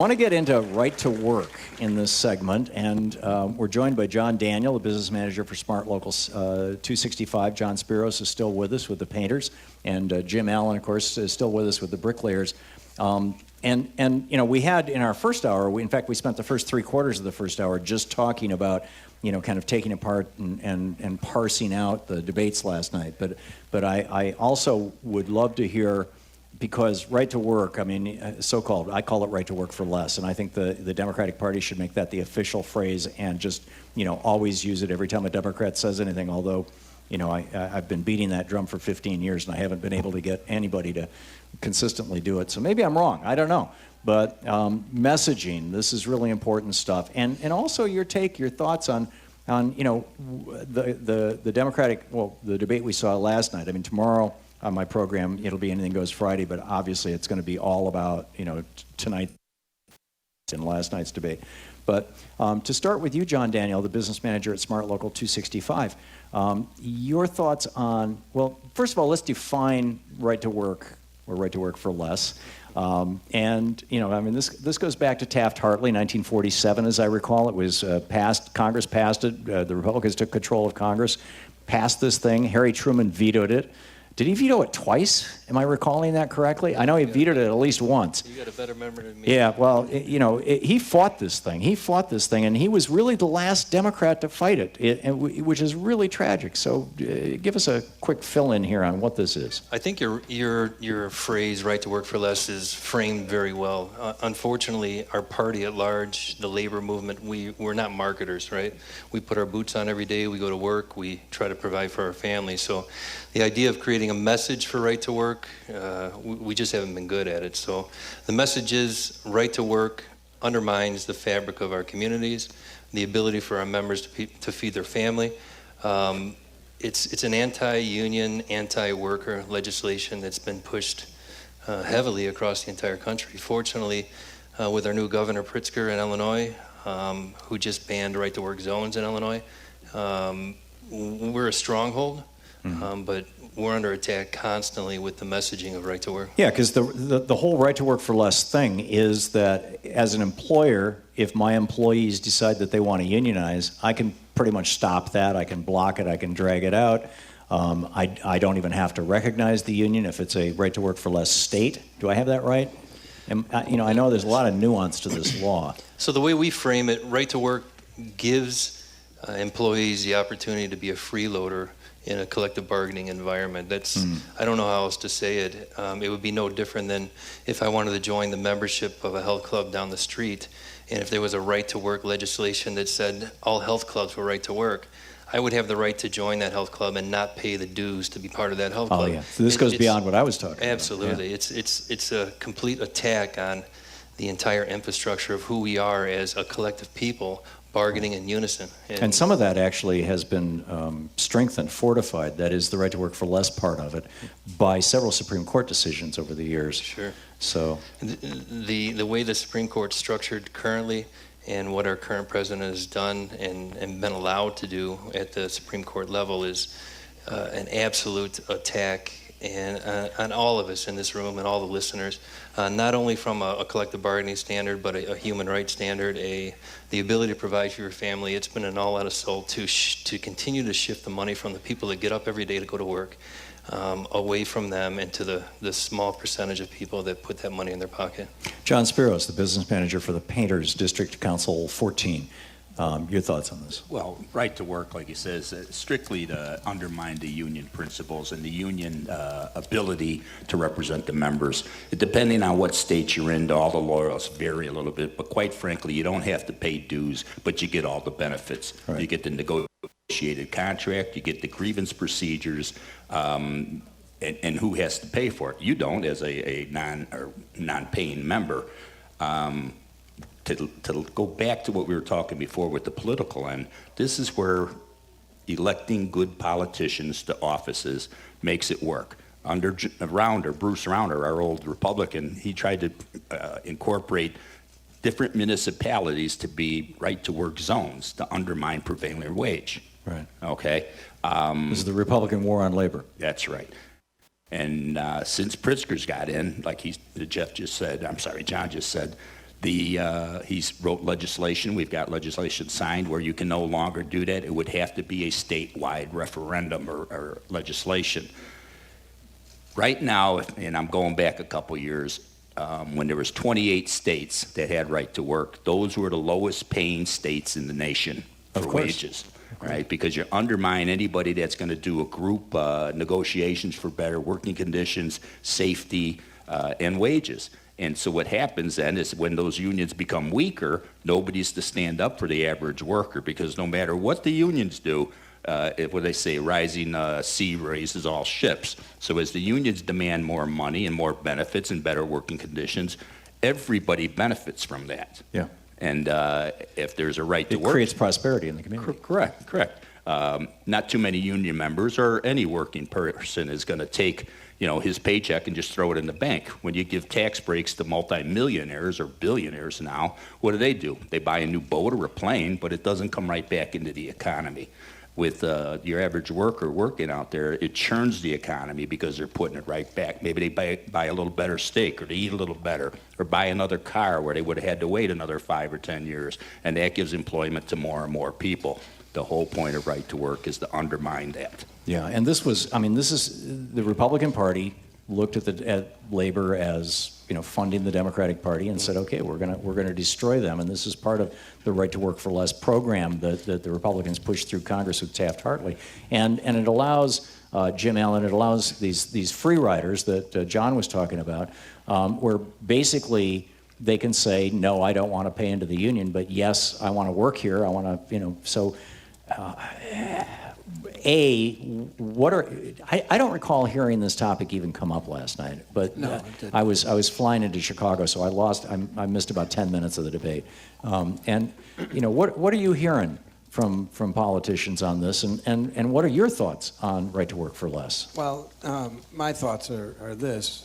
I want to get into right to work in this segment, and we're joined by John Daniel, the business manager for Smart Local 265. John Spiros is still with us with the painters, and Jim Allen, of course, is still with us with the bricklayers. And you know, we had in our first hour, in fact, we spent the first 3/4 of the first hour just talking about, you know, kind of taking apart and parsing out the debates last night. But I also would love to hear, because right to work, I mean, so-called, I call it right to work for less, and I think the Democratic Party should make that the official phrase and just, you know, always use it every time a Democrat says anything, although, you know, I've been beating that drum for 15 years and I haven't been able to get anybody to consistently do it. So maybe I'm wrong, I don't know. But messaging, this is really important stuff. And also your thoughts on you know, the Democratic, well, the debate we saw last night. I mean, tomorrow, on my program, it'll be Anything Goes Friday, but obviously it's going to be all about, you know, tonight and last night's debate. But to start with you, John Daniel, the business manager at Smart Local 265, your thoughts on, well, first of all, let's define right to work, or right to work for less. And, you know, I mean, this goes back to Taft-Hartley, 1947, as I recall. It was passed, Congress passed it, the Republicans took control of Congress, passed this thing, Harry Truman vetoed it. Did he veto it twice? Am I recalling that correctly? I know he vetoed it at least once. You got a better memory than me. Yeah, well, you know, he fought this thing. He fought this thing, and he was really the last Democrat to fight it, which is really tragic. So give us a quick fill-in here on what this is. I think your phrase, right to work for less, is framed very well. Unfortunately, our party at large, the labor movement, we're not marketers, right? We put our boots on every day, we go to work, we try to provide for our families. So the idea of creating a message for right to work, we just haven't been good at it. So the message is right to work undermines the fabric of our communities, the ability for our members to feed their family. It's an anti-union, anti-worker legislation that's been pushed heavily across the entire country. Fortunately, with our new Governor Pritzker in Illinois, who just banned right to work zones in Illinois, we're a stronghold. But we're under attack constantly with the messaging of right to work. Yeah, because the whole right to work for less thing is that as an employer, if my employees decide that they want to unionize, I can pretty much stop that. I can block it. I can drag it out. I don't even have to recognize the union if it's a right to work for less state. Do I have that right? And, you know, I know there's a lot of nuance to this law. So the way we frame it, right to work gives employees the opportunity to be a freeloader in a collective bargaining environment. That's, I don't know how else to say it. It would be no different than if I wanted to join the membership of a health club down the street, and if there was a right to work legislation that said all health clubs were right to work, I would have the right to join that health club and not pay the dues to be part of that health club. Oh yeah, so this goes beyond what I was talking about. Absolutely. Yeah. It's a complete attack on the entire infrastructure of who we are as a collective people, bargaining in unison. And some of that actually has been strengthened, fortified, that is the right to work for less part of it, by several Supreme Court decisions over the years. Sure. So the way the Supreme Court's structured currently and what our current president has done and been allowed to do at the Supreme Court level is an absolute attack on all of us in this room and all the listeners, not only from a collective bargaining standard, but a human rights standard, the ability to provide for your family. It's been an all-out assault to continue to shift the money from the people that get up every day to go to work, away from them and to the small percentage of people that put that money in their pocket. John Spiros, the business manager for the Painters District Council 14. Your thoughts on this? Well, right to work, like he says, strictly to undermine the union principles and the union ability to represent the members. Depending on what state you're in, all the laws vary a little bit, but quite frankly, you don't have to pay dues, but you get all the benefits. Right. You get the negotiated contract, you get the grievance procedures, and who has to pay for it? You don't, as a non-paying member. To go back to what we were talking before with the political end, this is where electing good politicians to offices makes it work. Under Bruce Rauner, our old Republican, he tried to incorporate different municipalities to be right-to-work zones to undermine prevailing wage. Right. Okay. This is the Republican war on labor. That's right. And since Pritzker's got in, like John just said, He's wrote legislation. We've got legislation signed where you can no longer do that. It would have to be a statewide referendum or legislation. Right now, and I'm going back a couple years, when there was 28 states that had right to work, those were the lowest paying states in the nation for wages, right? Because you undermine anybody that's going to do a group negotiations for better working conditions, safety, and wages. And so what happens then is when those unions become weaker, nobody's to stand up for the average worker, because no matter what the unions do, what they say, rising sea raises all ships. So as the unions demand more money and more benefits and better working conditions, everybody benefits from that. Yeah. And if there's a right to work, it creates prosperity in the community. Correct. Not too many union members or any working person is going to take, his paycheck and just throw it in the bank. When you give tax breaks to multimillionaires or billionaires now, what do? They buy a new boat or a plane, but it doesn't come right back into the economy. With your average worker working out there, it churns the economy because they're putting it right back. Maybe they buy a little better steak, or they eat a little better, or buy another car where they would have had to wait another 5 or 10 years, and that gives employment to more and more people. The whole point of right to work is to undermine that. Yeah, and this is the Republican Party looked at labor as funding the Democratic Party and said, okay, we're gonna destroy them, and this is part of the Right to Work for Less program that the Republicans pushed through Congress with Taft-Hartley, and it allows Jim Allen, it allows these free riders that John was talking about, where basically they can say, no, I don't want to pay into the union, but yes, I want to work here. I want to, so. I don't recall hearing this topic even come up last night, but No, I was flying into Chicago, so I missed about 10 minutes of the debate. And what are you hearing from politicians on this, and what are your thoughts on right to work for less? Well, my thoughts are this.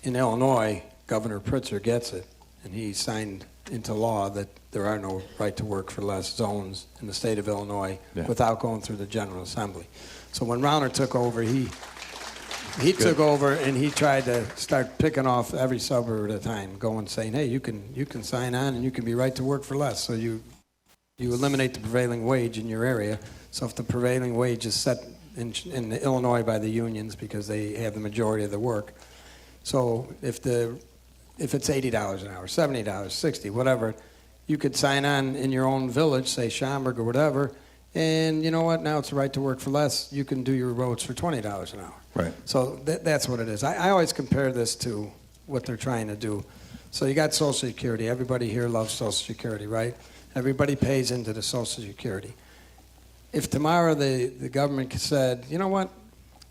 In Illinois, Governor Pritzker gets it, and he signed into law that there are no right to work for less zones in the state of Illinois without going through the General Assembly. So when Rauner took over, he took over and he tried to start picking off every suburb at a time, going saying, hey, you can sign on and you can be right to work for less. So you eliminate the prevailing wage in your area. So if the prevailing wage is set in Illinois by the unions because they have the majority of the work, so if it's $80 an hour, $70, $60, whatever, you could sign on in your own village, say Schaumburg or whatever, and you know what? Now it's the right to work for less. You can do your roads for $20 an hour. Right. So that's what it is. I always compare this to what they're trying to do. So you got Social Security. Everybody here loves Social Security, right? Everybody pays into the Social Security. If tomorrow the government said, you know what?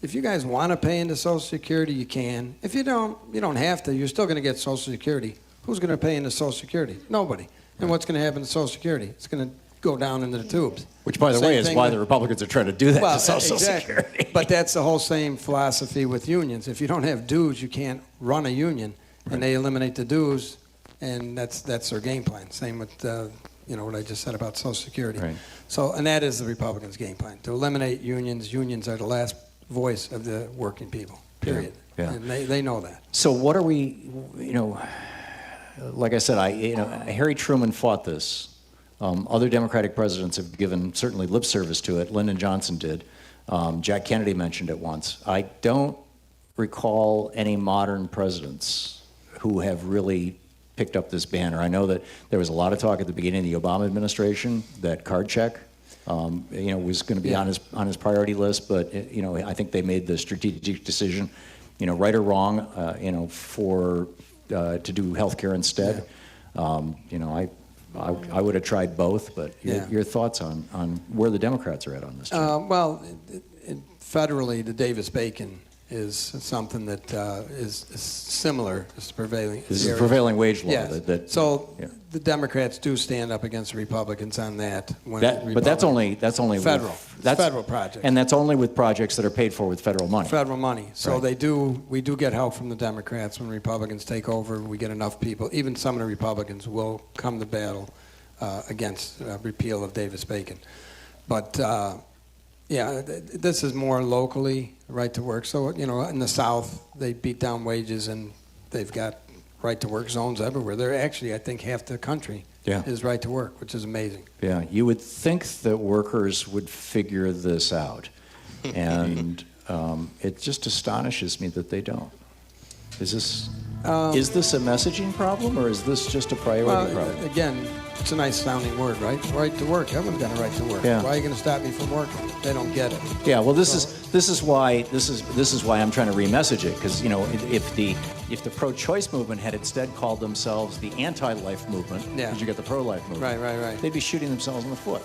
If you guys want to pay into Social Security, you can. If you don't, you don't have to. You're still going to get Social Security. Who's going to pay into Social Security? Nobody. And what's going to happen to Social Security? It's going to go down into the tubes. Which, by the way, is why the Republicans are trying to do that to Social exactly. Security. But that's the whole same philosophy with unions. If you don't have dues, you can't run a union. And they eliminate the dues, and that's their game plan. Same with what I just said about Social Security. Right. So, and that is the Republicans' game plan, to eliminate unions. Unions are the last voice of the working people, period. Yeah. And they know that. So what are we, like I said, Harry Truman fought this. Other Democratic presidents have given certainly lip service to it. Lyndon Johnson did. Jack Kennedy mentioned it once. I don't recall any modern presidents who have really picked up this banner. I know that there was a lot of talk at the beginning of the Obama administration that card check, was going to be on his priority list, but I think they made the strategic decision, right or wrong, to do health care instead. Yeah. I would have tried both, but your thoughts on where the Democrats are at on this? Well, federally, the Davis-Bacon is something that is similar. It's prevailing. This is a prevailing wage law. Yes. The Democrats do stand up against the Republicans on that. But that's only federal. That's federal project. And that's only with projects that are paid for with federal money. Federal money. So right. We do get help from the Democrats when Republicans take over. We get enough people. Even some of the Republicans will come to battle against repeal of Davis-Bacon. But this is more locally right to work. So in the South they beat down wages and they've got right to work zones everywhere. They're actually, I think, half the country is right to work, which is amazing. Yeah, you would think that workers would figure this out, and it just astonishes me that they don't. Is this a messaging problem, or is this just a priority problem? Again, it's a nice sounding word, right? Right to work. Everyone's got a right to work. Yeah. Why are you going to stop me from working? They don't get it. Yeah, well, this is why I'm trying to re-message it, because if the pro-choice movement had instead called themselves the anti-life movement, because you got the pro-life movement, Right. they'd be shooting themselves in the foot.